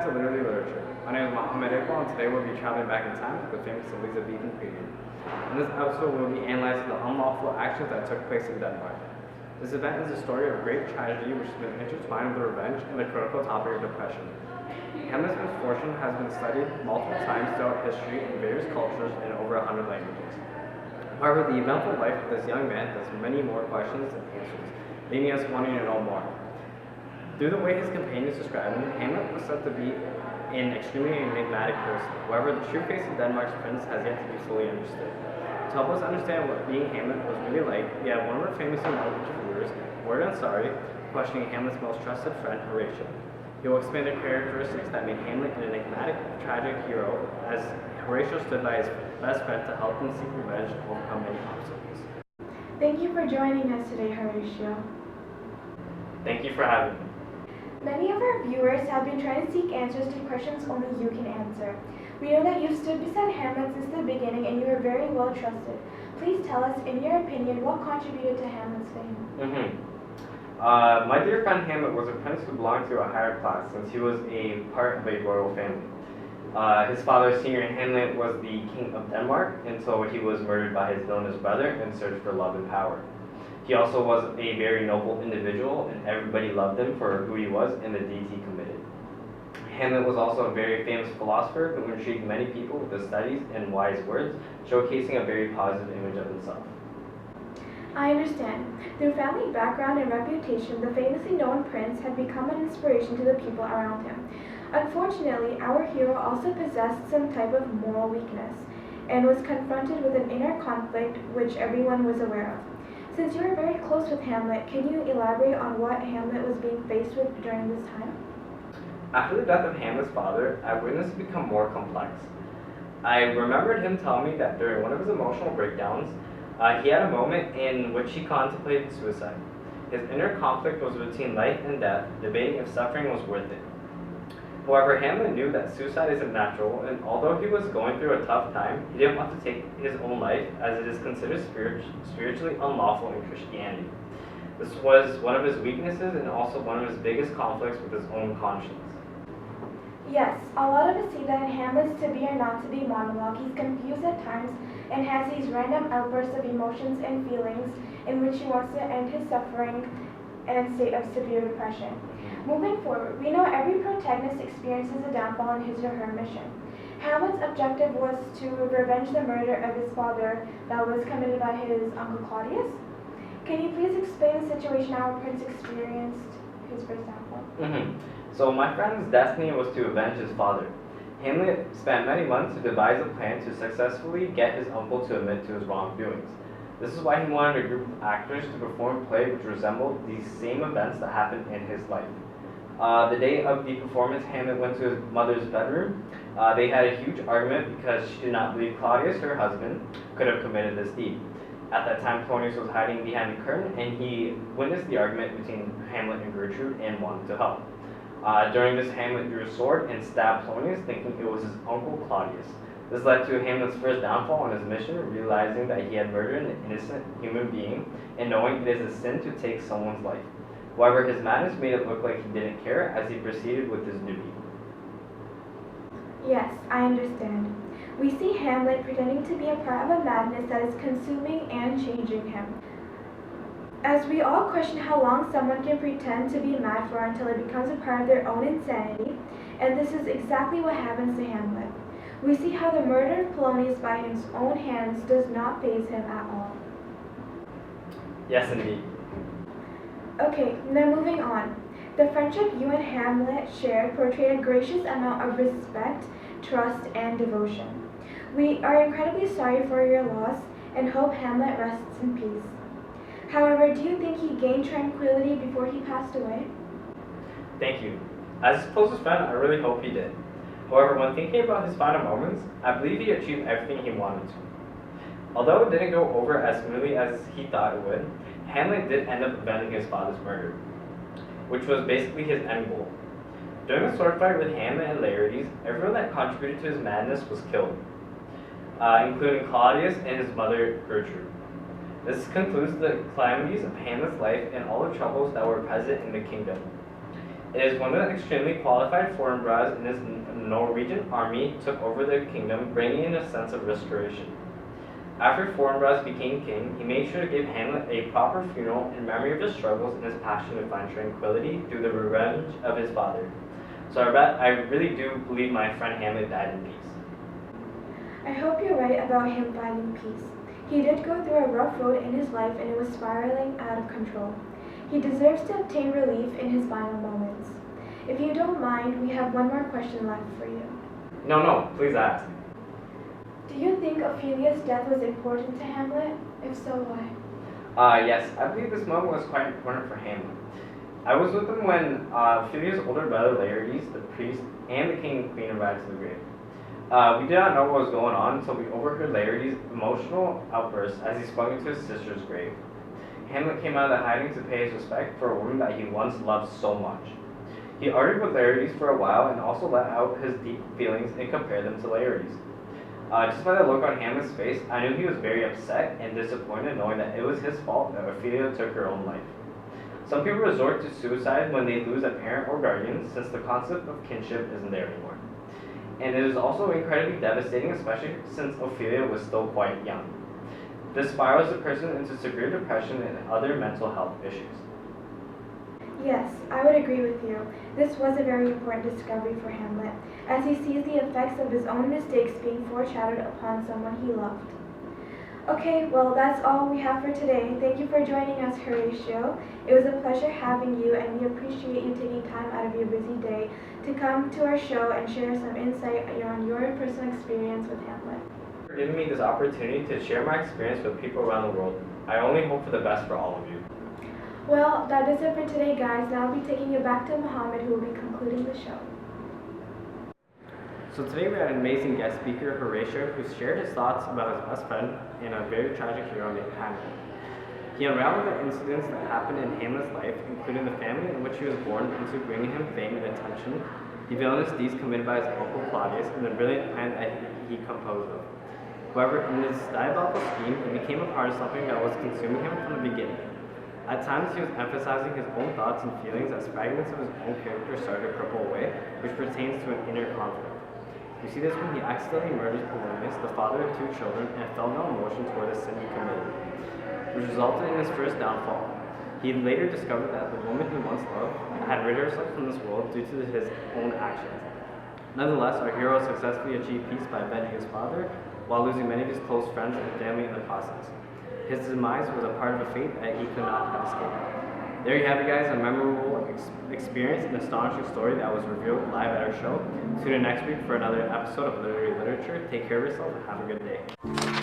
to Literary Literature. My name is Mohammed Iqbal, and today we'll be traveling back in time to the famous Elizabethan period. In this episode, we'll be analyzing the unlawful actions that took place in Denmark. This event is a story of great tragedy which has been intertwined with revenge and the critical topic of depression. Hamlet's misfortune has been studied multiple times throughout history in various cultures in over 100 languages. However, the eventful life of this young man has many more questions than answers, leaving us wanting to know more. Through the way his companions describe him, Hamlet was said to be an extremely enigmatic person. However, the true face of Denmark's prince has yet to be fully understood. To help us understand what being Hamlet was really like, we have one of our famously knowledgeable viewers, Horatio, questioning Hamlet's most trusted friend, Horatio. He will explain the characteristics that made Hamlet an enigmatic, tragic hero, as Horatio stood by his best friend to help him seek revenge and overcome many obstacles. Thank you for joining us today, Horatio. Thank you for having me. Many of our viewers have been trying to seek answers to questions only you can answer. We know that you've stood beside Hamlet since the beginning and you are very well trusted. Please tell us, in your opinion, what contributed to Hamlet's fame? My dear friend Hamlet was a prince who belonged to a higher class since he was a part of a royal family. His father, Senior Hamlet, was the king of Denmark until he was murdered by his villainous brother in search for love and power. He also was a very noble individual, and everybody loved him for who he was and the deeds he committed. Hamlet was also a very famous philosopher who intrigued many people with his studies and wise words, showcasing a very positive image of himself. I understand. Through family background and reputation, the famously known prince had become an inspiration to the people around him. Unfortunately, our hero also possessed some type of moral weakness and was confronted with an inner conflict which everyone was aware of. Since you are very close with Hamlet, can you elaborate on what Hamlet was being faced with during this time? After the death of Hamlet's father, I witnessed it become more complex. I remembered him telling me that during one of his emotional breakdowns, he had a moment in which he contemplated suicide. His inner conflict was between life and death, debating if suffering was worth it. However, Hamlet knew that suicide isn't natural, and although he was going through a tough time, he didn't want to take his own life, as it is considered spiritually unlawful in Christianity. This was one of his weaknesses and also one of his biggest conflicts with his own conscience. Yes, a lot of us see that in Hamlet's to be or not to be monologue, he's confused at times and has these random outbursts of emotions and feelings in which he wants to end his suffering and state of severe depression. Moving forward, we know every protagonist experiences a downfall in his or her mission. Hamlet's objective was to revenge the murder of his father that was committed by his uncle Claudius. Can you please explain the situation our prince experienced his first downfall? So my friend's destiny was to avenge his father. Hamlet spent many months to devise a plan to successfully get his uncle to admit to his wrongdoings. This is why he wanted a group of actors to perform a play which resembled these same events that happened in his life. The day of the performance, Hamlet went to his mother's bedroom. They had a huge argument because she did not believe Claudius, her husband, could have committed this deed. At that time, Claudius was hiding behind the curtain, and he witnessed the argument between Hamlet and Gertrude and wanted to help. During this, Hamlet drew a sword and stabbed Claudius, thinking it was his uncle Claudius. This led to Hamlet's first downfall on his mission, realizing that he had murdered an innocent human being and knowing it is a sin to take someone's life. However, his madness made it look like he didn't care as he proceeded with his duty. Yes, I understand. We see Hamlet pretending to be a part of a madness that is consuming and changing him. As we all question how long someone can pretend to be mad for until it becomes a part of their own insanity, and this is exactly what happens to Hamlet. We see how the murder of Polonius by his own hands does not faze him at all. Yes, indeed. Okay, now moving on. The friendship you and Hamlet shared portrayed a gracious amount of respect, trust, and devotion. We are incredibly sorry for your loss and hope Hamlet rests in peace. However, do you think he gained tranquility before he passed away? Thank you. As his closest friend, I really hope he did. However, when thinking about his final moments, I believe he achieved everything he wanted to. Although it didn't go over as smoothly as he thought it would, Hamlet did end up avenging his father's murder, which was basically his end goal. During the sword fight with Hamlet and Laertes, everyone that contributed to his madness was killed, including Claudius and his mother Gertrude. This concludes the calamities of Hamlet's life and all the troubles that were present in the kingdom. It is when the extremely qualified foreign brides in his Norwegian army took over the kingdom, bringing in a sense of restoration. After Fortinbras became king, he made sure to give Hamlet a proper funeral in memory of his struggles and his passion to find tranquility through the revenge of his father. So I really do believe my friend Hamlet died in peace. I hope you're right about him finding peace. He did go through a rough road in his life and it was spiraling out of control. He deserves to obtain relief in his final moments. If you don't mind, we have one more question left for you. No, please ask. Do you think Ophelia's death was important to Hamlet? If so, why? Yes, I believe this moment was quite important for Hamlet. I was with him when Ophelia's older brother Laertes, the priest, and the king and queen arrived to the grave. We did not know what was going on until we overheard Laertes' emotional outburst as he spoke into his sister's grave. Hamlet came out of the hiding to pay his respect for a woman that he once loved so much. He argued with Laertes for a while and also let out his deep feelings and compared them to Laertes. Just by the look on Hamlet's face, I knew he was very upset and disappointed knowing that it was his fault that Ophelia took her own life. Some people resort to suicide when they lose a parent or guardian since the concept of kinship isn't there anymore. And it is also incredibly devastating, especially since Ophelia was still quite young. This spirals a person into severe depression and other mental health issues. Yes, I would agree with you. This was a very important discovery for Hamlet, as he sees the effects of his own mistakes being foreshadowed upon someone he loved. Okay, well, that's all we have for today. Thank you for joining us, Horatio. It was a pleasure having you, and we appreciate you taking time out of your busy day to come to our show and share some insight on your personal experience with Hamlet. For giving me this opportunity to share my experience with people around the world. I only hope for the best for all of you. Well, that is it for today, guys. Now I'll be taking you back to Muhammad, who will be concluding the show. So today we had an amazing guest speaker, Horatio, who shared his thoughts about his best friend and a very tragic hero named Hamlet. He unraveled the incidents that happened in Hamlet's life, including the family in which he was born, into bringing him fame and attention, the villainous deeds committed by his uncle Claudius, and the brilliant plan that he composed of. However, in his diabolical scheme, he became a part of something that was consuming him from the beginning. At times, he was emphasizing his own thoughts and feelings as fragments of his own character started to crumble away, which pertains to an inner conflict. You see this when he accidentally murders Polonius, the father of 2 children, and felt no emotion toward the sin he committed, which resulted in his first downfall. He later discovered that the woman he once loved had rid herself from this world due to his own actions. Nonetheless, our hero successfully achieved peace by avenging his father, while losing many of his close friends and family in the process. His demise was a part of a fate that he could not have escaped. There you have it, guys, a memorable experience and astonishing story that was revealed live at our show. Tune in next week for another episode of Literary Literature. Take care of yourself and have a good day.